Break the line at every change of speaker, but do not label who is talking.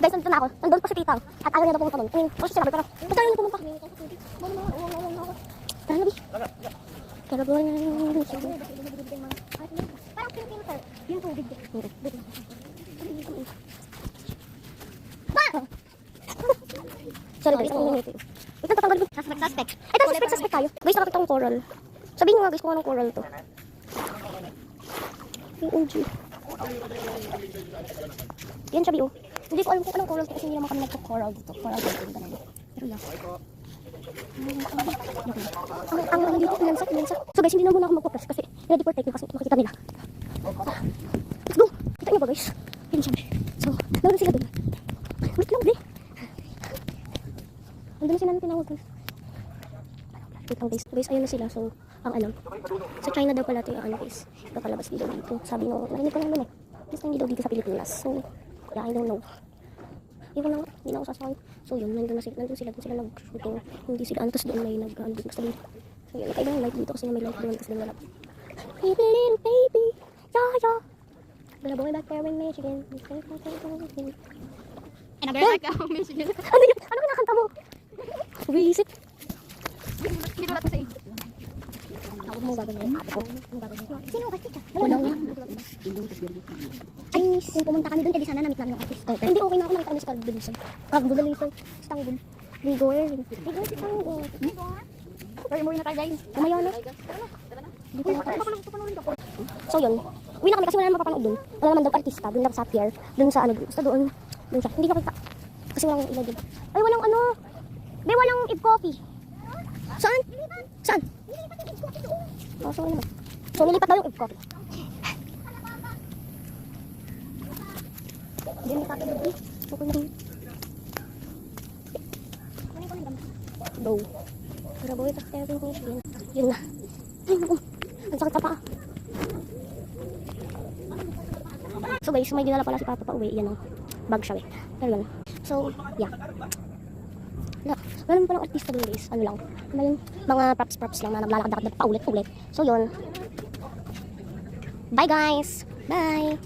Guys, nandito na ako. Nandun pa si tita. At ayaw niya na pumunta nun. I mean, kasi sinabi, pero basta ayaw niya pumunta. Tara na, Bi. Pero buwan na rin. Parang pinipinter. Yung tubig. Sorry guys, ang nangyayari. Ito tatanggal mo. Suspect. Ito, suspect tayo. Guys, nakakita akong coral. Sabihin mo nga guys kung anong coral to. Yung OG. Yan siya, Bio. Hindi ko alam kung anong coral to kasi hindi naman kami nagka-coral dito. Coral dito yung ganun. Pero yan. Ang mga dito, pinansa. So guys, hindi na muna ako mag-focus kasi ready for taking kasi makikita nila. Let's go! Kita nyo ba guys? Yan siya. So, nauna sila dun. Wait lang, Bi. Nandun na sila natin tinawag guys. Wait lang guys. Guys, ayun na sila. So, ang ano. Sa China daw pala ito yung ano guys. Nakalabas dito dito. Sabi nyo, narinig ko lang dun eh. Gusto hindi daw dito sa Pilipinas. So, yeah, I don't know. Hindi ko lang, hindi na ako sasakay. So yun, nandun sila nag-shooting. Hindi sila, antas doon may nag-business sa dito. So yun, kaiba yung light dito kasi may light doon kasi doon wala. Hey little baby, yeah. Gonna boy back there in Michigan.
And a girl like Michigan.
Ano yun? Ano kinakanta mo? Visit?
Hindi ko natin sa iyo.
Ako mo gagawin. Sino ang artista?
Wala nga.
Ay, kung pumunta kami doon, edi sana namit namin yung artista. Hindi, okay na ako nakita kami sa Carbolism. Carbolism. Istanbul. Rigor si Tango.
Pero umuwi na tayo guys.
Umayaw na. So yun. Uwi na kami kasi wala naman mapapanood doon. Wala naman daw artista. Doon lang sa pier. Doon sa ano. Basta doon. Doon siya. Hindi ko kita. Kasi walang ilaw doon. Ay, walang ano. May walang Eve Coffee. Saan? Saan? Oh, so naman. So nilipat daw yung Eve Coffee. Hindi mo tatagod. Okay na rin. Go. Grabe, tapos kaya rin ko yun. Yun na. Ay, naku. Ang sakit sa paa. So guys, may dinala pala si Papa pa uwi. Yan ang bag siya. Pero yun. So, yeah. Wala naman palang artista doon guys. Ano lang. Ano yung mga props lang na naglalakad-lakad pa ulit. So yun. Bye guys. Bye.